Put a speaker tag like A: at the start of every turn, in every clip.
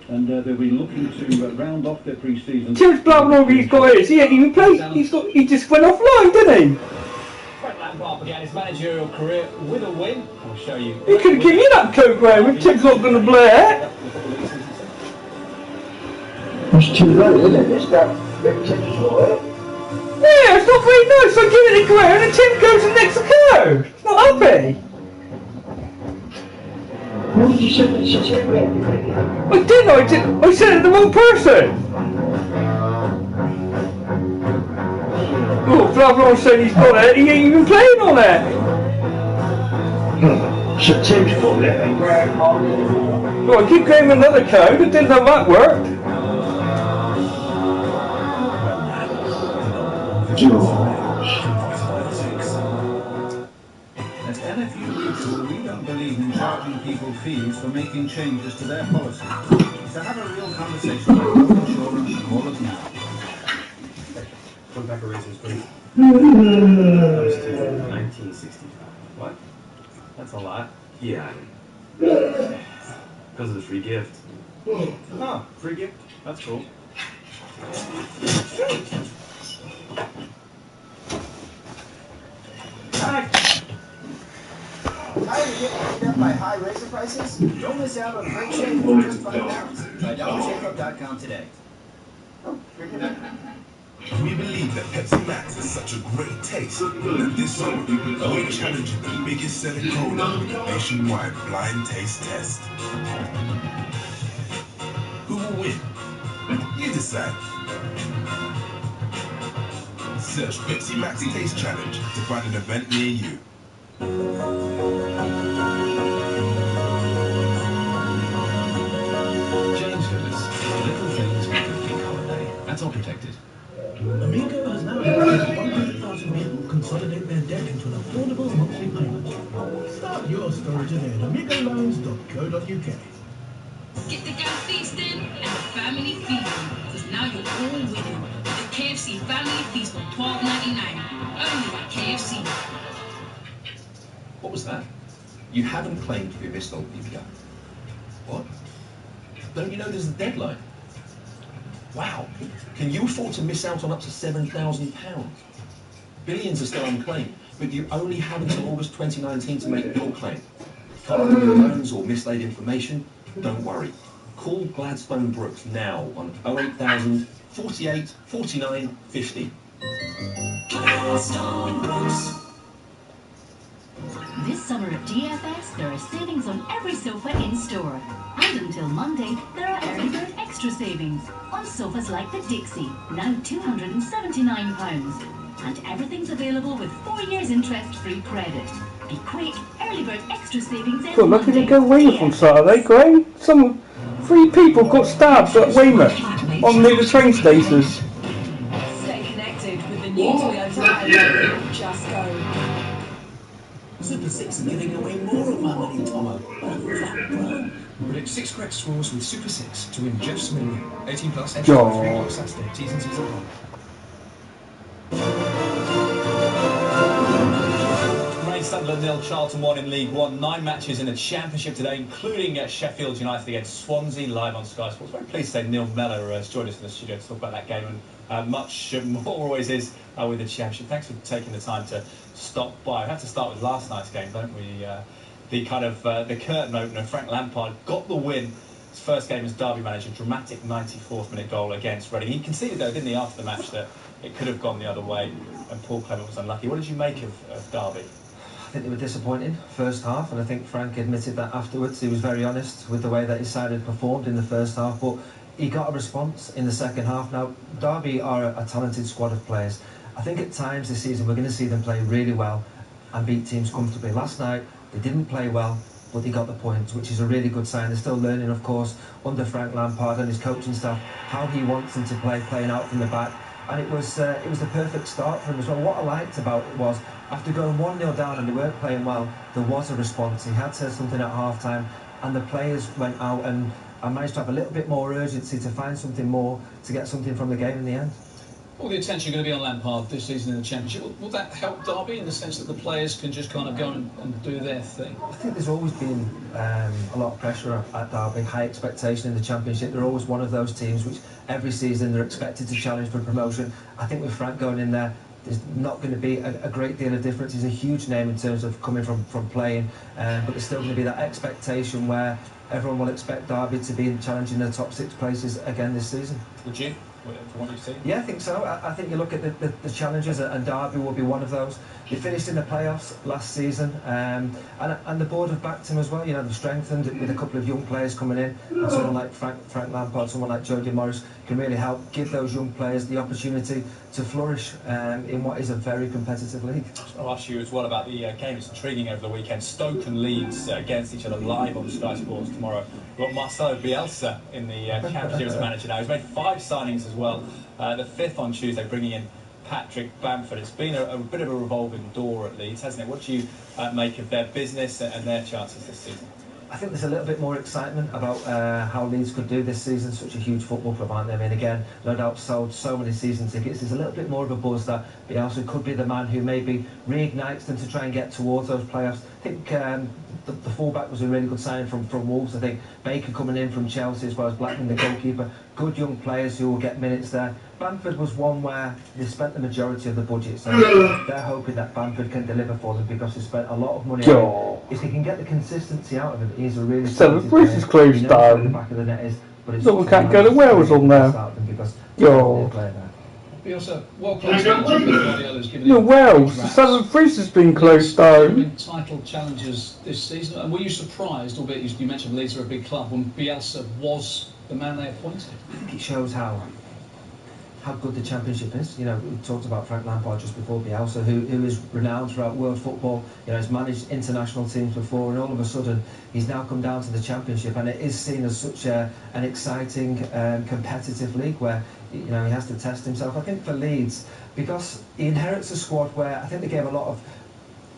A: And they'll be looking to round off their pre-season.
B: Tim's blabbing over he's got his. He ain't even played. He just went offline, didn't he?
C: Frank Lampard began his managerial career with a win. I'll show you.
B: He could have given you that coat, Graham, if Tim's not going to play it.
D: It's too low, isn't it? It's that big Tim's for it.
B: Yeah, it's not very nice. I give it to Graham and Tim goes and nicks the coat. It's not happy.
D: What did you say? You said Tim?
B: I didn't. I said it to the wrong person. Oh, Flavron said he's got it. He ain't even playing on it.
D: So Tim's got it and Graham on.
B: Well, I keep getting another code. It didn't know that worked.
A: At LFU Mutual, we don't believe in charging people fees for making changes to their policy. To have a real conversation about health insurance, call us now.
E: One pack of raisins, please. That was 1965. What? That's a lot. Yeah. Because of the free gift. Oh, free gift? That's cool.
F: Tired of getting beat up by high razor prices? Don't miss out on great shave for just £5. Try DollarShaveClub.com today.
G: We believe that Pepsi Max is such a great taste that this summer we're challenging the biggest selling cola nationwide blind taste test. Who will win? You decide. Search Pepsi Max Taste Challenge to find an event near you.
H: James Phillips, little things make a big holiday. That's all protected.
I: Amigo has now encouraged 100,000 people consolidate their debt into an affordable monthly payment. Start your story today at amigoloans.co.uk.
J: Get the gas feasting and the family feeding, because now you're all winning. The KFC Family Feast for $12.99, only at KFC.
H: What was that? You haven't claimed to be missed on PPR. What? Don't you know there's a deadline? Wow. Can you afford to miss out on up to £7,000? Billions are still unclaimed, but you only have until August 2019 to make your claim. Following your loans or mislaid information? Don't worry. Call Gladstone Brooks now on 08000 48 49 50.
K: Gladstone Brooks. This summer at GFS, there are savings on every sofa in store. And until Monday, there are early bird extra savings on sofas like the Dixie, now £279. And everything's available with 4 years interest-free credit. Be quick, early bird extra savings
B: Good, look at it go Weymouth on Saturday, Graham. Some 3 people got stabbed at Weymouth on near the train stations.
L: Stay connected with the new Toyota Highlander. Just go.
I: Super 6 are giving away more of my money, Tomo.
H: Predict 6 correct scores with Super 6 to win Jeff Smith. 18 plus,
B: Joe.
H: 3 Saturday. T's and C's apply.
C: Sunderland 0, Charlton 1 in League One. 9 matches in the Championship today, including Sheffield United against Swansea, live on Sky Sports. Very pleased to say Neil Mellor has joined us in the studio to talk about that game, and much more always is with the Championship. Thanks for taking the time to stop by. I have to start with last night's game, don't we? The kind of the curtain opener. Frank Lampard got the win. His first game as Derby manager, dramatic 94th minute goal against Reading. He conceded though, didn't he, after the match, that it could have gone the other way, and Paul Clement was unlucky. What did you make of Derby?
M: I think they were disappointing first half, and I think Frank admitted that afterwards. He was very honest with the way that his side had performed in the first half, but he got a response in the second half. Now, Derby are a talented squad of players. I think at times this season we're going to see them play really well and beat teams comfortably. Last night they didn't play well, but they got the points, which is a really good sign. They're still learning, of course, under Frank Lampard and his coaching staff, how he wants them to play, playing out from the back. And it was the perfect start for him as well. What I liked about it was, after going 1-0 down and they weren't playing well, there was a response. He had said something at half-time, and the players went out and managed to have a little bit more urgency to find something more, to get something from the game in the end.
C: All the attention going to be on Lampard this season in the Championship. Will that help Derby in the sense that the players can just kind of go and do their thing?
M: I think there's always been a lot of pressure at Derby, high expectation in the Championship. They're always one of those teams which every season they're expected to challenge for promotion. I think with Frank going in there, there's not going to be a great deal of difference. He's a huge name in terms of coming from playing, but there's still going to be that expectation where everyone will expect Derby to be challenging the top 6 places again this season.
C: Would you? For what you've seen?
M: Yeah, I think so. I think you look at the challenges, and Derby will be one of those. They finished in the playoffs last season, and the board have backed him as well. You know, they've strengthened it with a couple of young players coming in. And someone like Frank Lampard, someone like Jody Morris can really help give those young players the opportunity to flourish in what is a very competitive league.
C: I'll ask you as well about the game. It's intriguing over the weekend. Stoke and Leeds against each other live on Sky Sports tomorrow. We've got Marcelo Bielsa in the Championship as a manager now. He's made 5 signings as well. The 5th on Tuesday, bringing in Patrick Bamford. It's been a bit of a revolving door at Leeds, hasn't it? What do you make of their business and their chances this season?
M: I think there's a little bit more excitement about how Leeds could do this season. Such a huge football club, aren't they? I mean, again, no doubt sold so many season tickets. There's a little bit more of a buzz that Bielsa could be the man who maybe reignites them to try and get towards those playoffs. I think the fullback was a really good signing from Wolves. I think Baker coming in from Chelsea as well as Blackman, the goalkeeper. Good young players who will get minutes there. Bamford was one where they spent the majority of the budget, so they're hoping that Bamford can deliver for them because they spent a lot of money on him. If they can get the consistency out of him, he's a really
B: So the bridge is closed down.
M: The back of the net is, but it's
B: no one can't go to Wales on there.
C: Bielsa, world-class Guardiola's given
B: No, Wales. The Southern Bridge has been closed down.
C: Title challenges this season. And were you surprised, albeit you mentioned Leeds are a big club, when Bielsa was the man they appointed?
M: I think it shows how good the Championship is. You know, we talked about Frank Lampard just before, Bielsa, who is renowned throughout world football. You know, he's managed international teams before, and all of a sudden he's now come down to the Championship, and it is seen as such an exciting, competitive league where, you know, he has to test himself. I think for Leeds, because he inherits a squad where I think they gave a lot of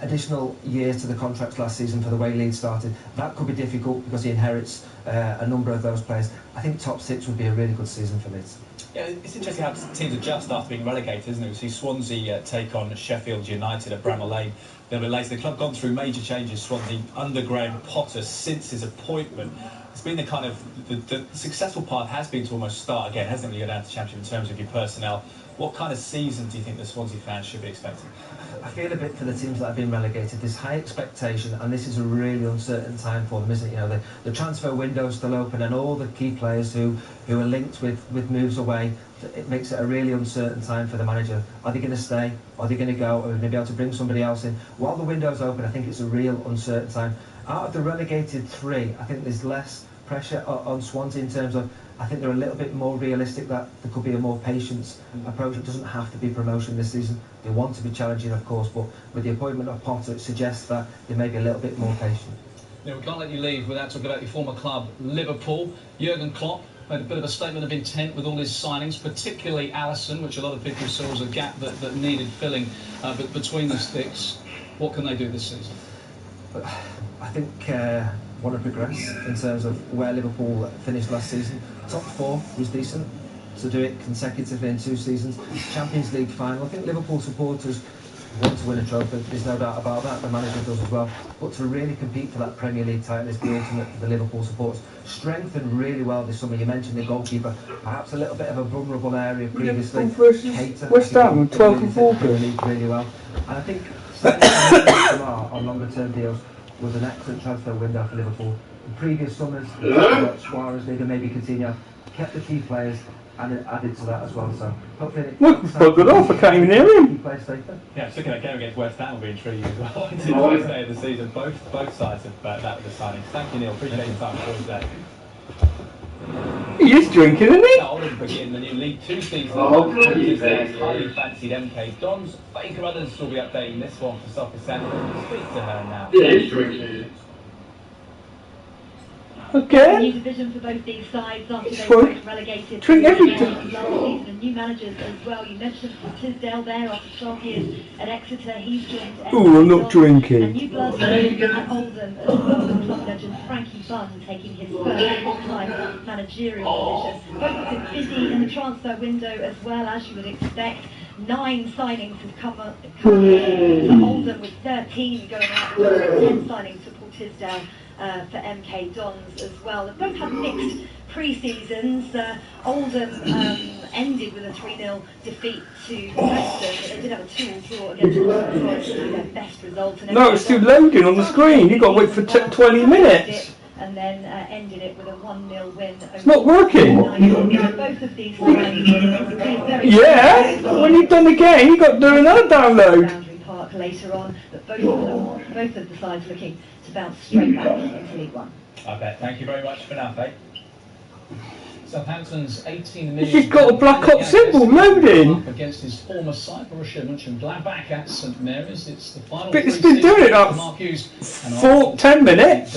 M: additional years to the contracts last season for the way Leeds started. That could be difficult because he inherits a number of those players. I think top 6 would be a really good season for Leeds.
C: Yeah, it's interesting how teams adjust after being relegated, isn't it? We see Swansea take on Sheffield United at Bramall Lane a little bit later. The club gone through major changes, Swansea, under Graham Potter since his appointment. It's been the kind of, the successful part has been to almost start again, hasn't it, when you go down to the Championship in terms of your personnel. What kind of season do you think the Swansea fans should be expecting?
M: I feel a bit for the teams that have been relegated. There's high expectation, and this is a really uncertain time for them, isn't it? You know, the transfer window is still open, and all the key players who are linked with moves away. It makes it a really uncertain time for the manager. Are they going to stay? Are they going to go? Are they going to be able to bring somebody else in? While the window's open, I think it's a real uncertain time. Out of the relegated 3, I think there's less pressure on Swansea in terms of, I think they're a little bit more realistic that there could be a more patience approach. It doesn't have to be promotion this season. They want to be challenging, of course, but with the appointment of Potter, it suggests that they may be a little bit more patient.
C: Now, we can't let you leave without talking about your former club, Liverpool. Jurgen Klopp made a bit of a statement of intent with all his signings, particularly Alisson, which a lot of people saw as a gap that needed filling but between the sticks. What can they do this season?
M: I think want to progress in terms of where Liverpool finished last season. Top 4 was decent. To do it consecutively in 2 seasons. Champions League final. I think Liverpool supporters want to win a trophy. There's no doubt about that. The manager does as well. But to really compete for that Premier League title is the ultimate for the Liverpool supporters. Strengthened really well this summer. You mentioned the goalkeeper. Perhaps a little bit of a vulnerable area previously.
B: West Ham, 12th of August.
M: Really well. And I think on longer term deals was an excellent transfer window for Liverpool. In previous summers, Suarez, maybe Coutinho, kept the key players and added to that as well. So hopefully
B: look, we've buggered off. I can't even hear him.
C: Yeah, looking at a game against West Ham will be intriguing as well. It's the last day of the season. Both sides have that with the signings. Thank you, Neil. Appreciate your time for today.
B: He is drinking, isn't he?
C: Oldham begin the new League 2 season. Highly fancied MK Dons. Baker Brothers will be updating this one for Sophie Sanders. Speak to her now.
D: Yeah, he's drinking.
B: Again?
N: New division for both these sides after they
B: Well,
N: were both relegated
B: drink
N: to
B: everything.
N: last season, and new managers as well. You mentioned Tisdale there after 12 years at Exeter. He's joined.
B: Ooh, I'm not drinking.
N: And new blood at Oldham as well. The club legend Frankie Bunn taking his first full-time managerial position. Both have been busy in the transfer window as well, as you would expect. 9 signings have come for Oldham, with 13 going out, 10 signings for Paul Tisdale for MK Dons as well. They've both had mixed pre-seasons. Oldham ended with a 3-0 defeat to Preston, but they did have a 2-2 draw against Nottingham Forest, their best result. And
B: No, it's still loading on the screen. You've got to wait for 20 minutes.
N: And then ended it with a 1-0 win.
B: It's not working.
N: Both of these very
B: Yeah, when you've done the game, you've got to do another download.
N: Boundary Park later on, but both of the sides looking to bounce straight back into League One.
C: I bet. Thank you very much for now, Faye. Southampton's 18 million.
B: It's just got a Black Ops symbol loading.
O: Against his former side, Borussia Mönchengladbach at St Mary's. It's the final.
B: But it's been doing it up 10 minutes.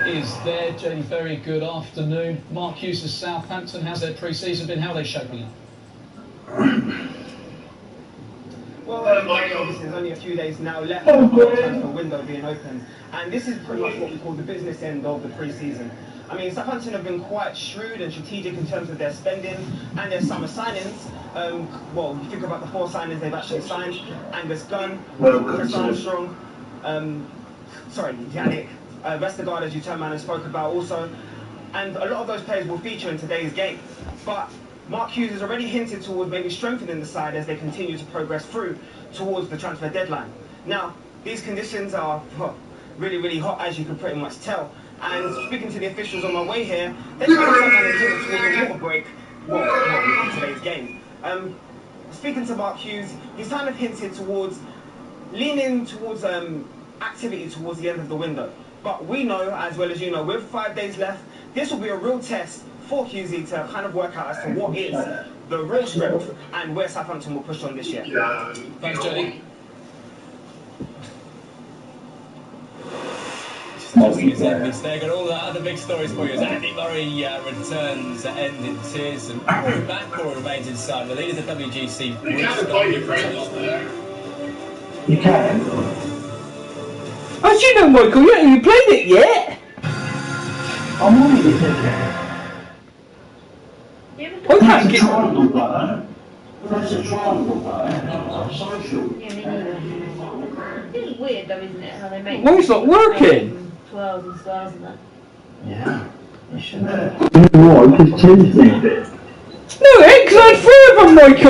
O: Is there, Jenny? Very good afternoon. Mark Hughes' Southampton. How's their pre-season been? How are they shaping up?
F: Well, obviously there's only a few days now left before the transfer window being opened, and this is pretty much what we call the business end of the pre-season. I mean, Southampton have been quite shrewd and strategic in terms of their spending and their summer signings. Well, you think about the 4 signings they've actually signed: Angus Gunn, Chris Armstrong, Yannick Vestergaard, as you turned around and spoke about also, and a lot of those players will feature in today's game. But Mark Hughes has already hinted towards maybe strengthening the side as they continue to progress through towards the transfer deadline. Now, these conditions are really, really hot, as you can pretty much tell. And speaking to the officials on my way here, they kind of hinted towards a water break in today's game. Speaking to Mark Hughes, he's kind of hinted towards leaning towards activity towards the end of the window. But we know, as well as you know, with 5 days left, this will be a real test for Hughesy to kind of work out as to what is the real strength and where Southampton will push on this year.
O: Thanks, Jenny.
C: They've got all the other big stories for you as Andy Murray returns to end in tears, and Corey Backcore remains inside. The leaders of WGC.
D: You can.
B: As you know, Michael, you haven't even played it yet.
D: I'm on it.
B: I can't get.
D: Triangle button. Press a triangle button. Social.
N: Yeah, me neither. It's weird though, isn't it? How they make.
B: Well, it's not working.
N: 12s and stars and that.
D: Yeah. You know what? Just change it.
B: No, it ain't, 'cause I had 3 of them, Michael.